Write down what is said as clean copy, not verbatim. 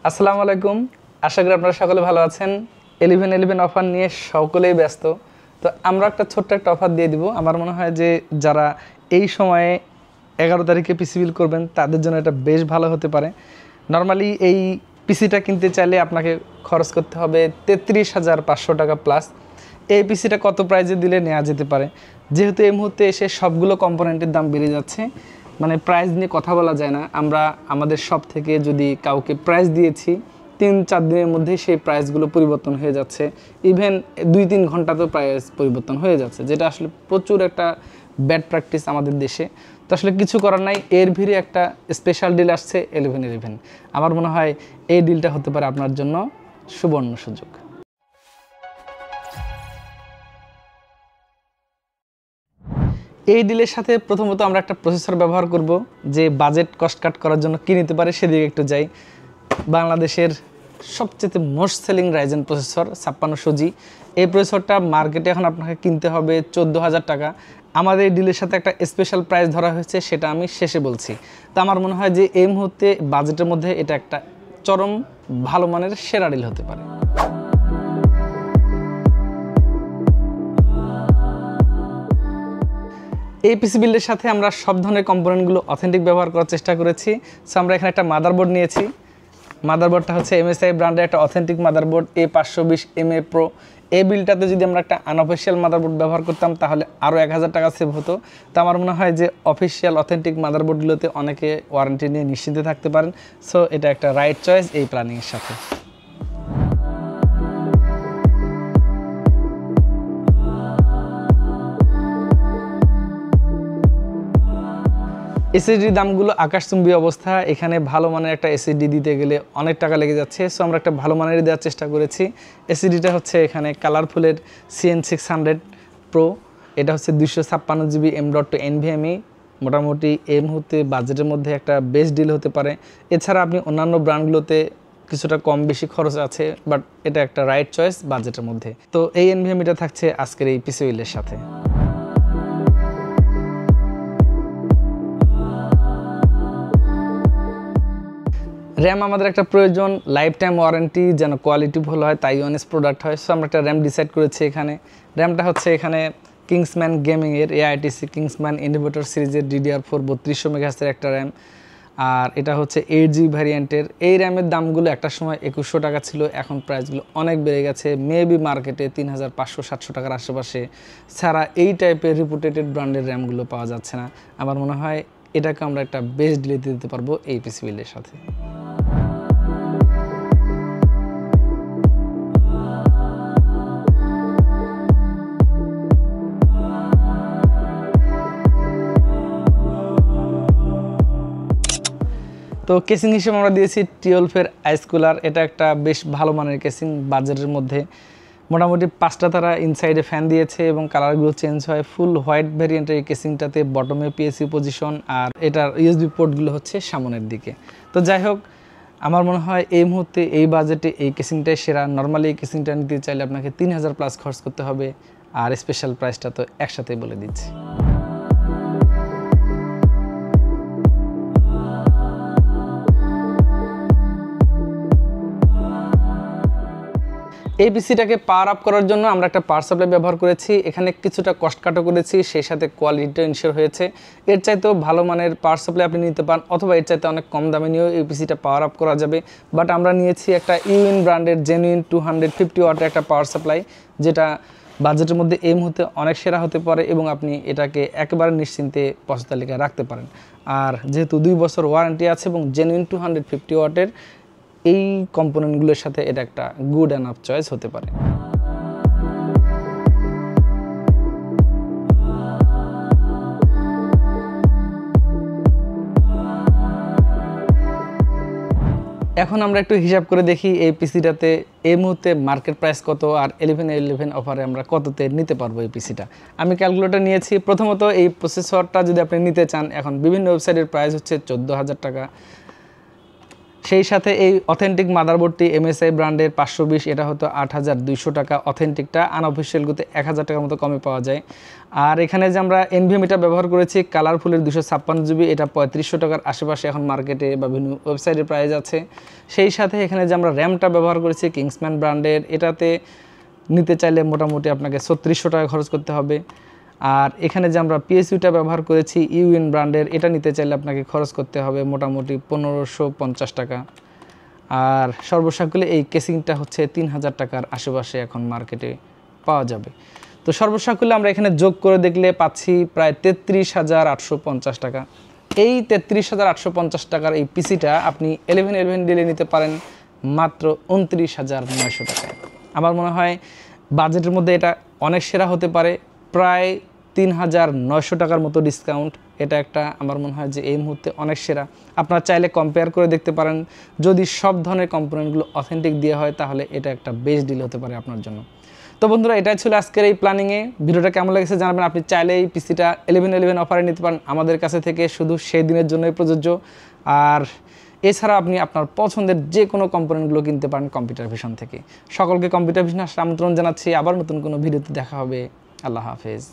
আসসালামু আলাইকুম। আশা করি আপনারা সকলে ভালো আছেন। 1111 অফার নিয়ে সকলেই ব্যস্ত। তো আমরা ছোট্ট একটা অফার দিয়ে দিব। আমার মনে হয় যে যারা এই সময়ে 11 তারিখে পিসি বিল করবেন তাদের জন্য এটা বেশ ভালো হতে পারে। নরমালি এই পিসিটা কিনতে চাইলে আপনাকে খরচ করতে হবে 33,500 টাকা প্লাস। এই পিসিটা কত প্রাইজে দিলে নেওয়া যেতে পারে? যেহেতু এই মুহূর্তে এসে সবগুলো কম্পোনেন্টের দাম বেড়ে যাচ্ছে, মানে প্রাইস নিয়ে কথা বলা যায় না। আমরা আমাদের শপ থেকে যদি কাউকে প্রাইস দিয়েছি 3-4 দিনের মধ্যেই সেই প্রাইসগুলো পরিবর্তন হয়ে যাচ্ছে। ইভেন 2-3 ঘন্টাতেও প্রাইস পরিবর্তন হয়ে যাচ্ছে, যেটা আসলে প্রচুর একটা ব্যাড প্র্যাকটিস আমাদের দেশে। তো আসলে কিছু করার নাই, এর ভিড়ে একটা স্পেশাল ডিল আসছে 1111। আমার মনে হয় এই ডিলটা হতে পারে আপনার জন্য সুবর্ণ সুযোগ। এই ডিলের সাথে প্রথমত আমরা একটা প্রসেসর ব্যবহার করব, যে বাজেট কস্ট কাট করার জন্য কী নিতে পারে সেদিকে একটু যাই। বাংলাদেশের সবচেয়ে most selling Ryzen processor 5600G। এই প্রসেসরটা মার্কেটে এখন আপনাকে কিনতে হবে 14,000 টাকা। আমাদের এই ডিলের সাথে একটা স্পেশাল প্রাইস ধরা হয়েছে, সেটা আমি শেষে বলছি। তো আমার মনে হয় যে এই মুহূর্তে বাজেটের মধ্যে এটা একটা চরম ভালো মানের সেরা ডিল হতে পারে। এই পিসি বিল্ডের সাথে আমরা সব ধরনের কম্পোনেন্টগুলো অথেন্টিক ব্যবহার করার চেষ্টা করেছি। সো আমরা এখানে একটা মাদারবোর্ড নিয়েছি। মাদারবোর্ডটা হচ্ছে MSI ব্র্যান্ডের একটা অথেন্টিক মাদারবোর্ড A520MA Pro। এই বিলটাতে যদি আমরা একটা আনঅফিসিয়াল মাদারবোর্ড ব্যবহার করতাম তাহলে আরও 1000 টাকা সেভ হতো। তো আমার মনে হয় যে অফিসিয়াল অথেন্টিক মাদারবোর্ডগুলোতে অনেকে ওয়ারেন্টি নিয়ে নিশ্চিন্তে থাকতে পারেন। সো এটা একটা রাইট চয়েস এই প্ল্যানিংয়ের সাথে। এসএসডির দামগুলো আকাশচুম্বী অবস্থা। এখানে ভালো মানের একটা এসএসডি দিতে গেলে অনেক টাকা লেগে যাচ্ছে। সো আমরা একটা ভালো মানের দেওয়ার চেষ্টা করেছি। এসএসডিটা হচ্ছে এখানে কালারফুলের CN600 Pro। এটা হচ্ছে 256GB M.2 NVMe। মোটামুটি এই মুহূর্তে বাজেটের মধ্যে একটা বেস্ট ডিল হতে পারে। এছাড়া আপনি অন্যান্য ব্র্যান্ডগুলোতে কিছুটা কম বেশি খরচ আছে, বাট এটা একটা রাইট চয়েস বাজেটের মধ্যে। তো এই NVMeটা থাকছে আজকের এই পিসি বিলের সাথে। র্যাম আমাদের একটা প্রয়োজন, লাইফ টাইম ওয়ারেন্টি যেন কোয়ালিটি ভালো হয়, তাই অনেস্ট প্রোডাক্ট হয়। সো আমরা একটা র্যাম ডিসাইড করেছি এখানে। র্যামটা হচ্ছে এখানে কিংসম্যান গেমিংয়ের AITC কিংসম্যান ইনভোটার সিরিজের DDR4 3200 মেগাহার্টজের একটা র্যাম। আর এটা হচ্ছে 8GB ভ্যারিয়েন্টের। এই র্যামের দামগুলো একটা সময় 2100 টাকা ছিল, এখন প্রাইসগুলো অনেক বেড়ে গেছে। মেবি মার্কেটে 3500-700 টাকার আশেপাশে ছাড়া এই টাইপের রিপুটেটেড ব্র্যান্ডের র্যামগুলো পাওয়া যাচ্ছে না। আমার মনে হয় এটাকে আমরা একটা বেস্ট ডিলে দিতে পারবো এই পিসি বিল্ডের সাথে। তো কেসিং হিসেবে আমরা দিয়েছি 12 আইস কুলার। এটা একটা বেশ ভালো মানের কেসিং বাজেটের মধ্যে। মোটামুটি 5টা তারা ইনসাইডে ফ্যান দিয়েছে এবং কালারগুলো চেঞ্জ হয়। ফুল হোয়াইট ভ্যারিয়েন্টের এই কেসিংটাতে বটমে PSU পজিশন, আর এটার USB পোর্টগুলো হচ্ছে সামনের দিকে। তো যাই হোক, আমার মনে হয় এই মুহূর্তে এই বাজেটে এই কেসিংটাই সেরা। নর্মালি এই কেসিংটা নিতে চাইলে আপনাকে 3000 প্লাস খরচ করতে হবে, আর স্পেশাল প্রাইসটা তো একসাথেই বলে দিচ্ছি। এই পিসিটাকে পাওয়ার আপ করার জন্য আমরা একটা পাওয়ার সাপ্লাই ব্যবহার করেছি। এখানে কিছুটা কস্ট কাটও করেছি, সেই সাথে কোয়ালিটিটা ইনশিওর হয়েছে। এর চাইতেও ভালো মানের পাওয়ার সাপ্লাই আপনি নিতে পারেন, অথবা এর চাইতে অনেক কম দামে নিয়েও এই পিসিটা পাওয়ার আপ করা যাবে। বাট আমরা নিয়েছি একটা ইউইন ব্র্যান্ডের জেনুইন 250 ওয়াটের একটা পাওয়ার সাপ্লাই, যেটা বাজেটের মধ্যে এই মুহূর্তে অনেক সেরা হতে পারে এবং আপনি এটাকে একেবারে নিশ্চিন্তে পছন্দ তালিকায় রাখতে পারেন। আর যেহেতু 2 বছর ওয়ারেন্টি আছে এবং জেনুইন 250 ওয়াটের, এই কম্পোনেন্টগুলোর সাথে এটা একটা গুড এনাফ চয়েস হতে পারে। এখন আমরা একটু হিসাব করে দেখি এই পিসিটাতে এই মুহূর্তে মার্কেট প্রাইস কত, আর 1111 অফারে আমরা কততে নিতে পারবো এই পিসিটা। আমি ক্যালকুলেটর নিয়েছি। প্রথমত এই প্রসেসরটা যদি আপনি নিতে চান, এখন বিভিন্ন ওয়েবসাইটের প্রাইস হচ্ছে 14,000 টাকা। সেই সাথে এই অথেন্টিক মাদারবোর্ডটি MSI ব্র্যান্ডের 520, এটা হতো 8200 টাকা। অথেন্টিকটা আনঅফিসিয়ালগুলোতে 1000 টাকার মতো কমে পাওয়া যায়। আর এখানে যে আমরা NVMe ব্যবহার করেছি কালারফুলের 256 GB, এটা 3500 টাকার আশেপাশে এখন মার্কেটে বা বিভিন্ন ওয়েবসাইটে প্রাইস আছে। সেই সাথে এখানে যে আমরা র্যামটা ব্যবহার করেছি কিংসম্যান ব্র্যান্ডের, এটাতে নিতে চাইলে মোটামুটি আপনাকে 3600 টাকা খরচ করতে হবে। আর এখানে যে আমরা PSUটা ব্যবহার করেছি ইউএন ব্র্যান্ডের, এটা নিতে চাইলে আপনাকে খরচ করতে হবে মোটামুটি 1550 টাকা। আর সর্বসাকুল্যে এই কেসিংটা হচ্ছে 3000 টাকার আশেপাশে এখন মার্কেটে পাওয়া যাবে। তো সর্বসাকুল্যে আমরা এখানে যোগ করে দেখলে পাচ্ছি প্রায় 33,850 টাকা। এই 33,850 টাকার এই পিসিটা আপনি 1111 ডিলে নিতে পারেন মাত্র 29,900 টাকায়। আমার মনে হয় বাজেটের মধ্যে এটা অনেক সেরা হতে পারে, প্রায় 3,900 টাকার মতো ডিসকাউন্ট। এটা একটা আমার মনে হয় যে এই মুহূর্তে অনেক সেরা। আপনারা চাইলে কম্পেয়ার করে দেখতে পারেন, যদি সব ধরনের কম্পোনেন্টগুলো অথেন্টিক দিয়ে হয় তাহলে এটা একটা বেস্ট ডিল হতে পারে আপনার জন্য। তো বন্ধুরা, এটাই ছিল আজকের এই প্ল্যানিংয়ে। ভিডিওটা কেমন লেগেছে জানাবেন। আপনি চাইলে এই পিসিটা 1111 অফারে নিতে পারেন আমাদের কাছে থেকে, শুধু সেই দিনের জন্যই প্রযোজ্য। আর এছাড়া আপনি আপনার পছন্দের যে কোনো কম্পোনেন্টগুলো কিনতে পারেন কম্পিউটার ভিশন থেকে। সকলকে কম্পিউটার ভিশন আসার আমন্ত্রণ জানাচ্ছি। আবার নতুন কোনো ভিডিওতে দেখা হবে। আল্লাহ হাফেজ।